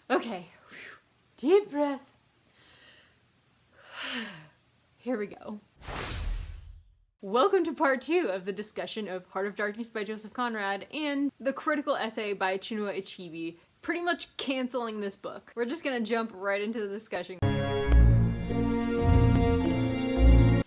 Okay, deep breath. Here we go. Welcome to part 2 of the discussion of Heart of Darkness by Joseph Conrad and the critical essay by Chinua Achebe, pretty much canceling this book. We're just gonna jump right into the discussion.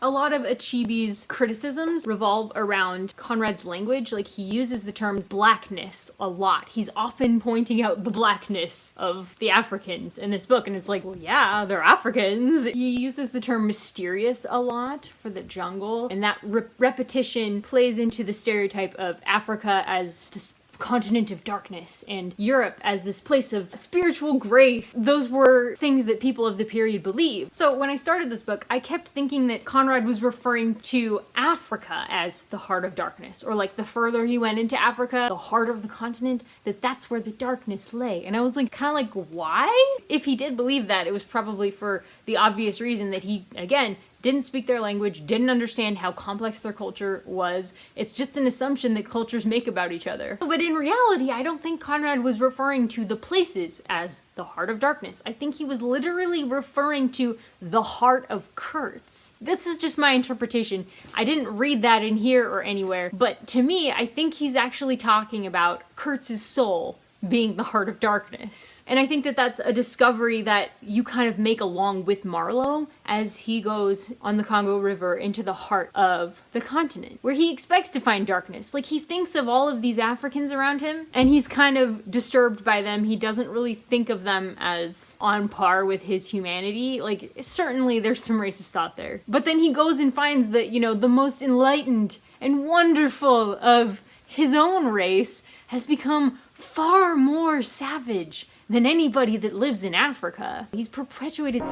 A lot of Achebe's criticisms revolve around Conrad's language. Like, he uses the term blackness a lot. He's often pointing out the blackness of the Africans in this book, and it's like, well, yeah, they're Africans. He uses the term mysterious a lot for the jungle, and that repetition plays into the stereotype of Africa as this continent of darkness and Europe as this place of spiritual grace. Those were things that people of the period believed. So when I started this book, I kept thinking that Conrad was referring to Africa as the heart of darkness, or like the further he went into Africa, the heart of the continent, that's where the darkness lay. And I was like, kind of like, why? If he did believe that, it was probably for the obvious reason that he, again, didn't speak their language, didn't understand how complex their culture was. It's just an assumption that cultures make about each other. But in reality, I don't think Conrad was referring to the places as the heart of darkness. I think he was literally referring to the heart of Kurtz. This is just my interpretation. I didn't read that in here or anywhere, but to me, I think he's actually talking about Kurtz's soul being the heart of darkness. And I think that that's a discovery that you kind of make along with Marlowe as he goes on the Congo River into the heart of the continent, where he expects to find darkness. Like, he thinks of all of these Africans around him, and he's kind of disturbed by them. He doesn't really think of them as on par with his humanity. Like, certainly there's some racist thought there. But then he goes and finds that, you know, the most enlightened and wonderful of his own race has become far more savage than anybody that lives in Africa. He's perpetuated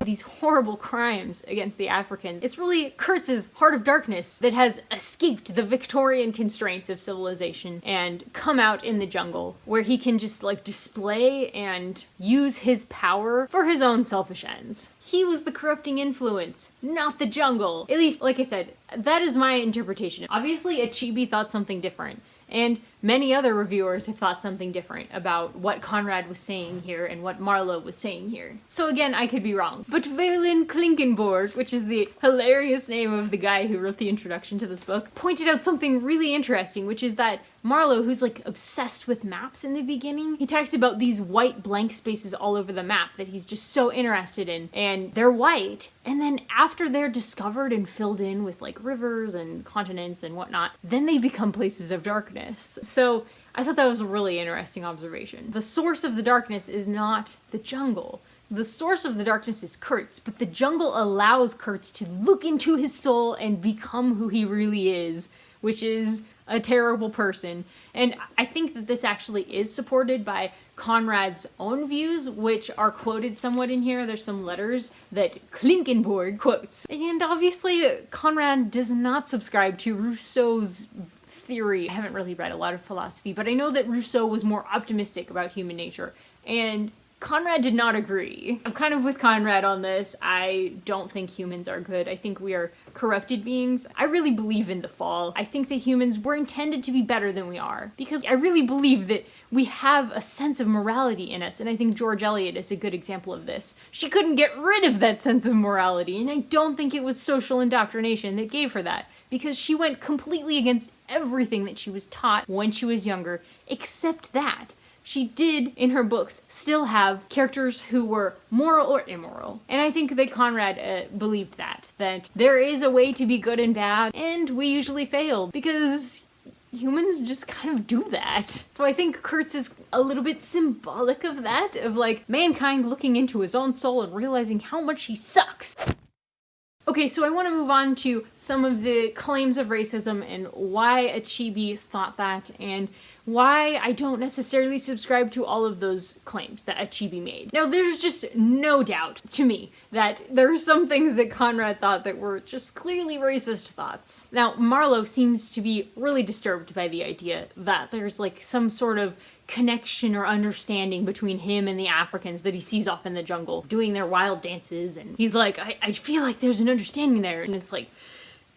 these horrible crimes against the Africans. It's really Kurtz's heart of darkness that has escaped the Victorian constraints of civilization and come out in the jungle, where he can just like display and use his power for his own selfish ends. He was the corrupting influence, not the jungle. At least, like I said, that is my interpretation. Obviously, Achebe thought something different, and many other reviewers have thought something different about what Conrad was saying here and what Marlowe was saying here. So again, I could be wrong. But Verlin Klinkenborg, which is the hilarious name of the guy who wrote the introduction to this book, pointed out something really interesting, which is that Marlowe, who's like obsessed with maps in the beginning, he talks about these white blank spaces all over the map that he's just so interested in, and they're white, and then after they're discovered and filled in with like rivers and continents and whatnot, then they become places of darkness. So I thought that was a really interesting observation. The source of the darkness is not the jungle. The source of the darkness is Kurtz, but the jungle allows Kurtz to look into his soul and become who he really is, which is a terrible person. And I think that this actually is supported by Conrad's own views, which are quoted somewhat in here. There's some letters that Klinkenborg quotes. And obviously, Conrad does not subscribe to Rousseau's theory. I haven't really read a lot of philosophy, but I know that Rousseau was more optimistic about human nature, and Conrad did not agree. I'm kind of with Conrad on this. I don't think humans are good. I think we are corrupted beings. I really believe in the fall. I think that humans were intended to be better than we are, because I really believe that we have a sense of morality in us, and I think George Eliot is a good example of this. She couldn't get rid of that sense of morality, and I don't think it was social indoctrination that gave her that, because she went completely against everything that she was taught when she was younger, except that she did, in her books, still have characters who were moral or immoral. And I think that Conrad believed that there is a way to be good and bad, and we usually fail, because humans just kind of do that. So I think Kurtz is a little bit symbolic of that, of like mankind looking into his own soul and realizing how much he sucks. Okay, so I want to move on to some of the claims of racism and why Achebe thought that, and why I don't necessarily subscribe to all of those claims that Achebe made. Now, there's just no doubt to me that there are some things that Conrad thought that were just clearly racist thoughts. Now, Marlowe seems to be really disturbed by the idea that there's like some sort of connection or understanding between him and the Africans that he sees off in the jungle doing their wild dances, and he's like, I feel like there's an understanding there, and it's like,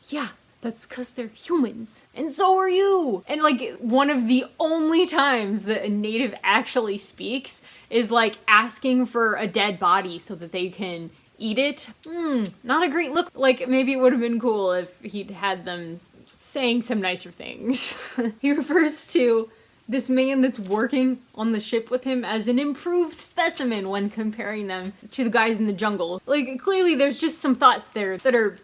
yeah, That's because they're humans, and so are you. And like, one of the only times that a native actually speaks is like asking for a dead body so that they can eat it. Not a great look. Like, maybe it would have been cool if he'd had them saying some nicer things. He refers to this man that's working on the ship with him as an improved specimen when comparing them to the guys in the jungle. Like, clearly there's just some thoughts there that are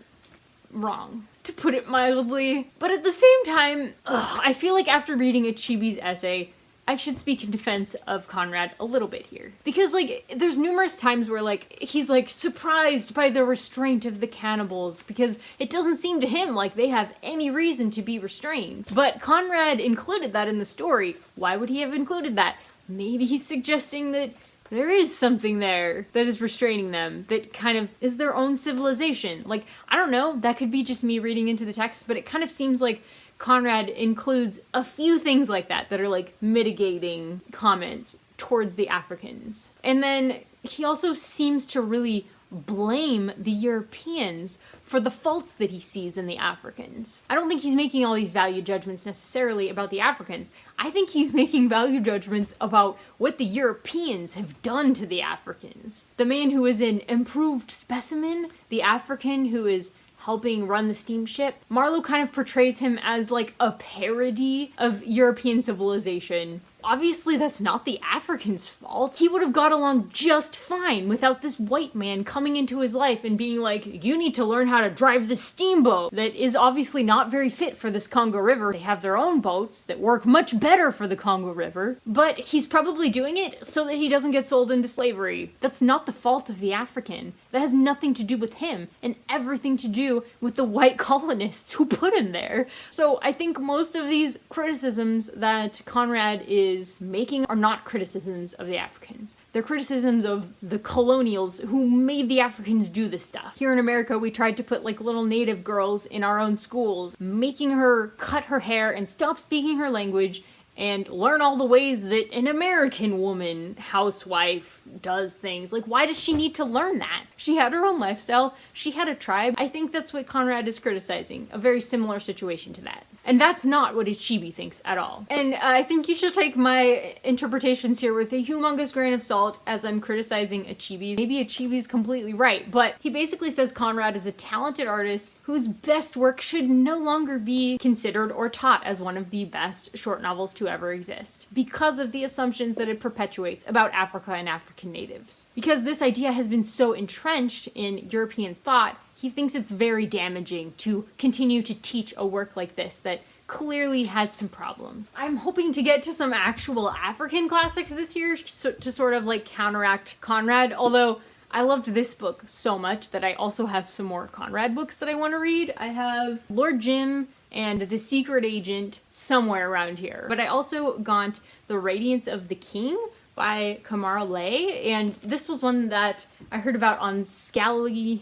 wrong, to put it mildly. But at the same time, I feel like after reading Achebe's essay, I should speak in defense of Conrad a little bit here. Because, like, there's numerous times where, like, he's, like, surprised by the restraint of the cannibals, because it doesn't seem to him like they have any reason to be restrained. But Conrad included that in the story. Why would he have included that? Maybe he's suggesting that there is something there that is restraining them, that kind of is their own civilization. Like, I don't know, that could be just me reading into the text, but it kind of seems like Conrad includes a few things like that that are like mitigating comments towards the Africans. And then he also seems to really blame the Europeans for the faults that he sees in the Africans. I don't think he's making all these value judgments necessarily about the Africans. I think he's making value judgments about what the Europeans have done to the Africans. The man who is an improved specimen, the African who is helping run the steamship, Marlowe kind of portrays him as like a parody of European civilization. Obviously, that's not the African's fault. He would have got along just fine without this white man coming into his life and being like, you need to learn how to drive this steamboat that is obviously not very fit for this Congo River. They have their own boats that work much better for the Congo River, but he's probably doing it so that he doesn't get sold into slavery. That's not the fault of the African. That has nothing to do with him and everything to do with the white colonists who put him there. So I think most of these criticisms that Conrad is making are not criticisms of the Africans. They're criticisms of the colonials who made the Africans do this stuff. Here in America, we tried to put like little native girls in our own schools, making her cut her hair and stop speaking her language and learn all the ways that an American woman, housewife, does things. Like, why does she need to learn that? She had her own lifestyle. She had a tribe. I think that's what Conrad is criticizing. A very similar situation to that. And that's not what Achebe thinks at all. And I think you should take my interpretations here with a humongous grain of salt as I'm criticizing Achebe. Maybe Achebe's completely right, but he basically says Conrad is a talented artist whose best work should no longer be considered or taught as one of the best short novels to ever exist, because of the assumptions that it perpetuates about Africa and African natives. Because this idea has been so entrenched in European thought, he thinks it's very damaging to continue to teach a work like this that clearly has some problems. I'm hoping to get to some actual African classics this year to sort of like counteract Conrad, although I loved this book so much that I also have some more Conrad books that I want to read. I have Lord Jim and The Secret Agent somewhere around here. But I also got The Radiance of the King by Kamara Lay, and this was one that I heard about on Scallywaggling.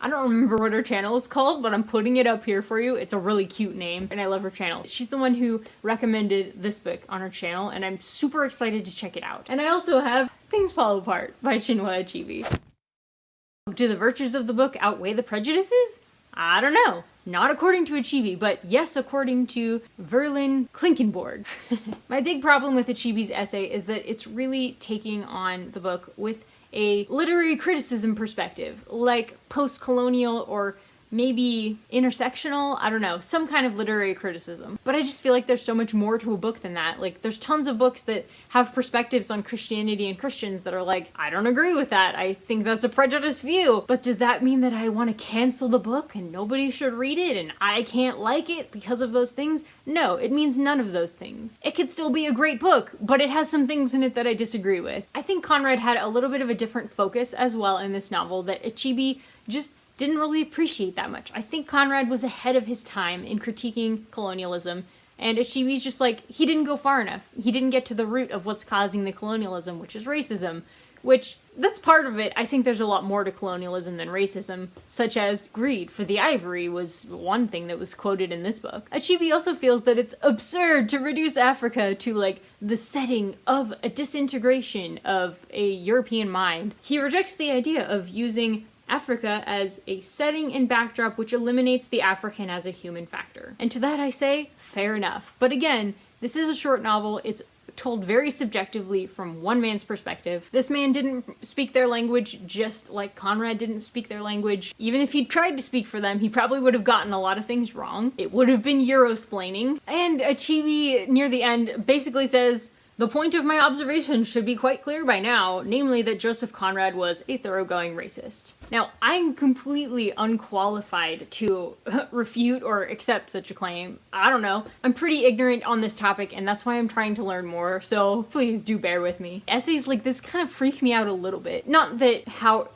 I don't remember what her channel is called, but I'm putting it up here for you. It's a really cute name, and I love her channel. She's the one who recommended this book on her channel, and I'm super excited to check it out. And I also have Things Fall Apart by Chinua Achebe. Do the virtues of the book outweigh the prejudices? I don't know. Not according to Achebe, but yes, according to Verlin Klinkenborg. My big problem with Achebe's essay is that it's really taking on the book with a literary criticism perspective, like post-colonial or maybe intersectional, I don't know, some kind of literary criticism. But I just feel like there's so much more to a book than that. Like, there's tons of books that have perspectives on Christianity and Christians that are like, I don't agree with that. I think that's a prejudiced view. But does that mean that I want to cancel the book and nobody should read it and I can't like it because of those things? No, it means none of those things. It could still be a great book, but it has some things in it that I disagree with. I think Conrad had a little bit of a different focus as well in this novel that Achebe just didn't really appreciate that much. I think Conrad was ahead of his time in critiquing colonialism, and Achebe's just like, he didn't go far enough. He didn't get to the root of what's causing the colonialism, which is racism, which, that's part of it. I think there's a lot more to colonialism than racism, such as greed for the ivory was one thing that was quoted in this book. Achebe also feels that it's absurd to reduce Africa to, like, the setting of a disintegration of a European mind. He rejects the idea of using Africa as a setting and backdrop which eliminates the African as a human factor. And to that I say, fair enough. But again, this is a short novel. It's told very subjectively from one man's perspective. This man didn't speak their language just like Conrad didn't speak their language. Even if he'd tried to speak for them, he probably would have gotten a lot of things wrong. It would have been Eurosplaining. And Achebe, near the end, basically says, "The point of my observation should be quite clear by now, namely that Joseph Conrad was a thoroughgoing racist." Now, I'm completely unqualified to refute or accept such a claim. I don't know. I'm pretty ignorant on this topic, and that's why I'm trying to learn more, so please do bear with me. Essays like this kind of freak me out a little bit. Not that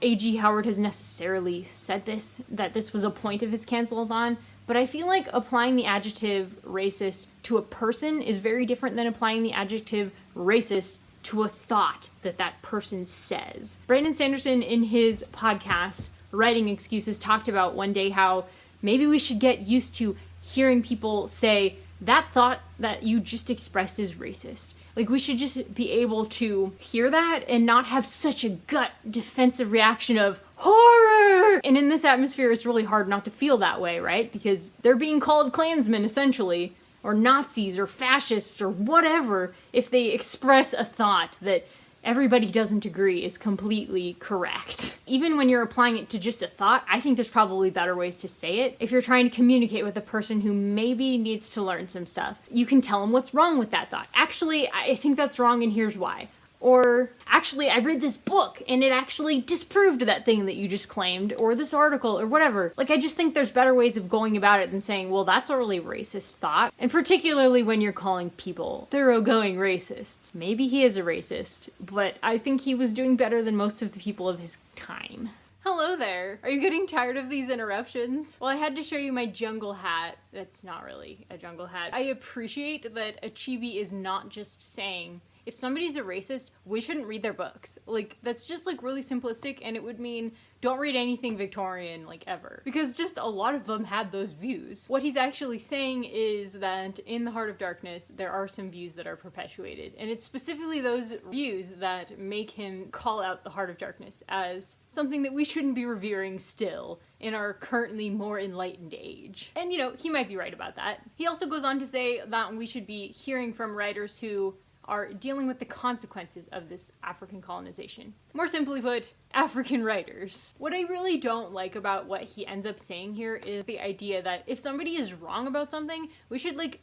A.G. Howard has necessarily said this, that this was a point of his cancelathon, but I feel like applying the adjective racist to a person is very different than applying the adjective racist to a thought that that person says. Brandon Sanderson, in his podcast, Writing Excuses, talked about one day how maybe we should get used to hearing people say, "That thought that you just expressed is racist." Like, we should just be able to hear that and not have such a gut defensive reaction of horror! And in this atmosphere, it's really hard not to feel that way, right? Because they're being called Klansmen, essentially, or Nazis, or fascists, or whatever, if they express a thought that everybody doesn't agree is completely correct. Even when you're applying it to just a thought, I think there's probably better ways to say it. If you're trying to communicate with a person who maybe needs to learn some stuff, you can tell them what's wrong with that thought. Actually, I think that's wrong and here's why. Or, actually, I read this book and it actually disproved that thing that you just claimed, or this article, or whatever. Like, I just think there's better ways of going about it than saying, well, that's a really racist thought. And particularly when you're calling people thoroughgoing racists. Maybe he is a racist, but I think he was doing better than most of the people of his time. Hello there! Are you getting tired of these interruptions? Well, I had to show you my jungle hat. That's not really a jungle hat. I appreciate that Achebe is not just saying, if somebody's a racist, we shouldn't read their books. Like, that's just like really simplistic, and it would mean don't read anything Victorian, like, ever. Because just a lot of them had those views. What he's actually saying is that in The Heart of Darkness, there are some views that are perpetuated. And it's specifically those views that make him call out The Heart of Darkness as something that we shouldn't be revering still in our currently more enlightened age. And, you know, he might be right about that. He also goes on to say that we should be hearing from writers who are dealing with the consequences of this African colonization. More simply put, African writers. What I really don't like about what he ends up saying here is the idea that if somebody is wrong about something, we should like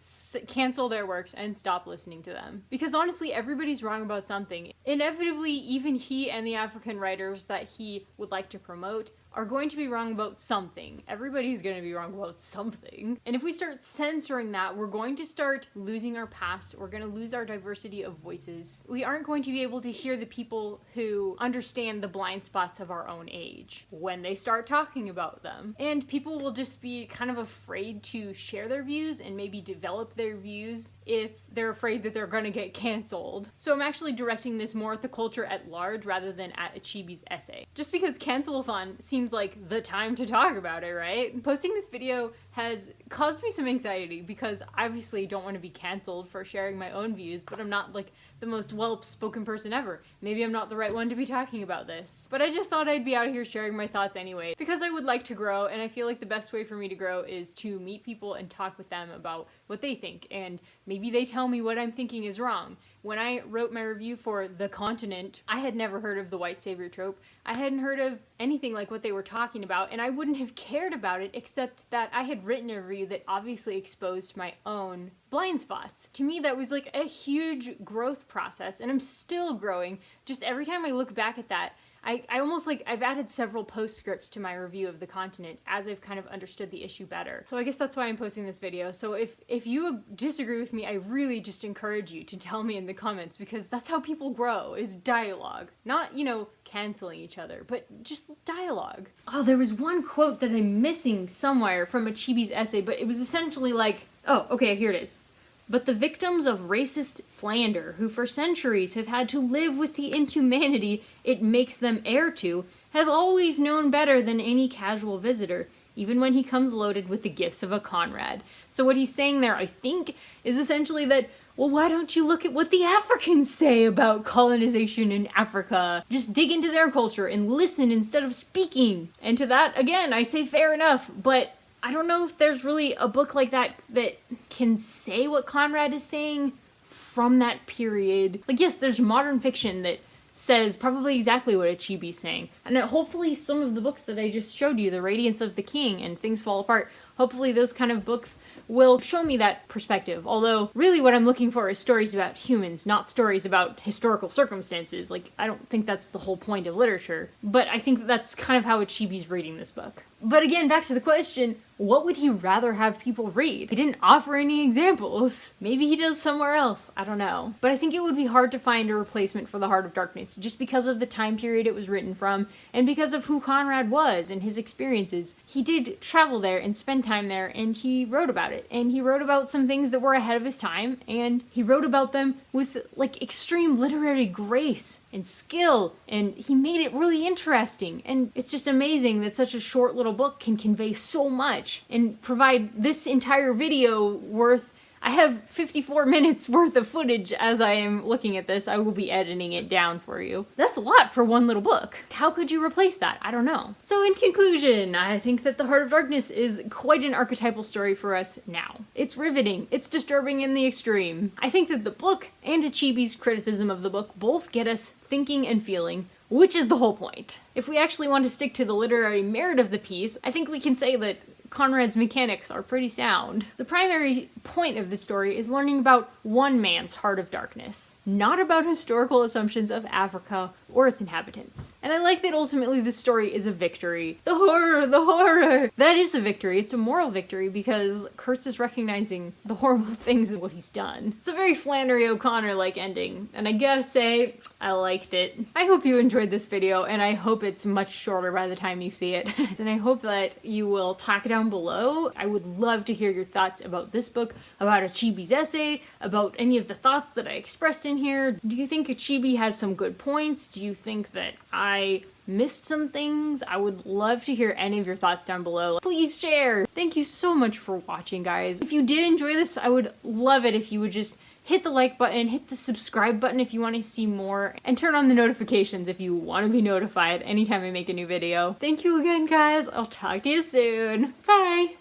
cancel their works and stop listening to them. Because honestly, everybody's wrong about something. Inevitably, even he and the African writers that he would like to promote are going to be wrong about something. Everybody's going to be wrong about something. And if we start censoring that, we're going to start losing our past. We're going to lose our diversity of voices. We aren't going to be able to hear the people who understand the blind spots of our own age when they start talking about them. And people will just be kind of afraid to share their views and maybe develop their views if they're afraid that they're going to get canceled. So I'm actually directing this more at the culture at large rather than at Achebe's essay. Just because cancelathon seems like the time to talk about it, right? Posting this video has caused me some anxiety because I obviously don't want to be canceled for sharing my own views, but I'm not like the most well-spoken person ever. Maybe I'm not the right one to be talking about this. But I just thought I'd be out here sharing my thoughts anyway, because I would like to grow, and I feel like the best way for me to grow is to meet people and talk with them about what they think, and maybe they tell me what I'm thinking is wrong. When I wrote my review for The Continent, I had never heard of the white savior trope. I hadn't heard of anything like what they were talking about, and I wouldn't have cared about it except that I had written a review that obviously exposed my own blind spots. To me, that was like a huge growth process, and I'm still growing. Just every time I look back at that, I almost like, I've added several postscripts to my review of The Continent as I've kind of understood the issue better. So I guess that's why I'm posting this video. So if you disagree with me, I really just encourage you to tell me in the comments, because that's how people grow, is dialogue. Not, you know, canceling each other, but just dialogue. Oh, there was one quote that I'm missing somewhere from Achebe's essay, but it was essentially like, oh, okay, here it is. But the victims of racist slander, who for centuries have had to live with the inhumanity it makes them heir to, have always known better than any casual visitor, even when he comes loaded with the gifts of a Conrad. So what he's saying there, I think, is essentially that, well, why don't you look at what the Africans say about colonization in Africa? Just dig into their culture and listen instead of speaking. And to that, again, I say fair enough, but I don't know if there's really a book like that that can say what Conrad is saying from that period. Like, yes, there's modern fiction that says probably exactly what Achebe's saying. And hopefully some of the books that I just showed you, The Radiance of the King and Things Fall Apart, hopefully those kind of books will show me that perspective. Although, really what I'm looking for is stories about humans, not stories about historical circumstances. Like, I don't think that's the whole point of literature. But I think that's kind of how Achebe's reading this book. But again, back to the question, what would he rather have people read? He didn't offer any examples. Maybe he does somewhere else, I don't know. But I think it would be hard to find a replacement for The Heart of Darkness, just because of the time period it was written from, and because of who Conrad was and his experiences. He did travel there and spend time there, and he wrote about it. And he wrote about some things that were ahead of his time, and he wrote about them with, like, extreme literary grace and skill, and he made it really interesting. And it's just amazing that such a short little book can convey so much and provide this entire video worth. I have 54 minutes worth of footage as I am looking at this. I will be editing it down for you. That's a lot for one little book. How could you replace that? I don't know. So in conclusion, I think that The Heart of Darkness is quite an archetypal story for us now. It's riveting. It's disturbing in the extreme. I think that the book and Achebe's criticism of the book both get us thinking and feeling, which is the whole point. If we actually want to stick to the literary merit of the piece, I think we can say that Conrad's mechanics are pretty sound. The primary point of the story is learning about one man's heart of darkness, not about historical assumptions of Africa or its inhabitants. And I like that ultimately the story is a victory. The horror, the horror! That is a victory. It's a moral victory because Kurtz is recognizing the horrible things in what he's done. It's a very Flannery O'Connor-like ending, and I gotta say, I liked it. I hope you enjoyed this video, and I hope it's much shorter by the time you see it. And I hope that you will talk down below. I would love to hear your thoughts about this book, about Achebe's essay, about any of the thoughts that I expressed in here. Do you think Achebe has some good points? Do you think that I missed some things? I would love to hear any of your thoughts down below. Please share! Thank you so much for watching, guys. If you did enjoy this, I would love it if you would just hit the like button, hit the subscribe button if you want to see more, and turn on the notifications if you want to be notified anytime I make a new video. Thank you again, guys. I'll talk to you soon. Bye!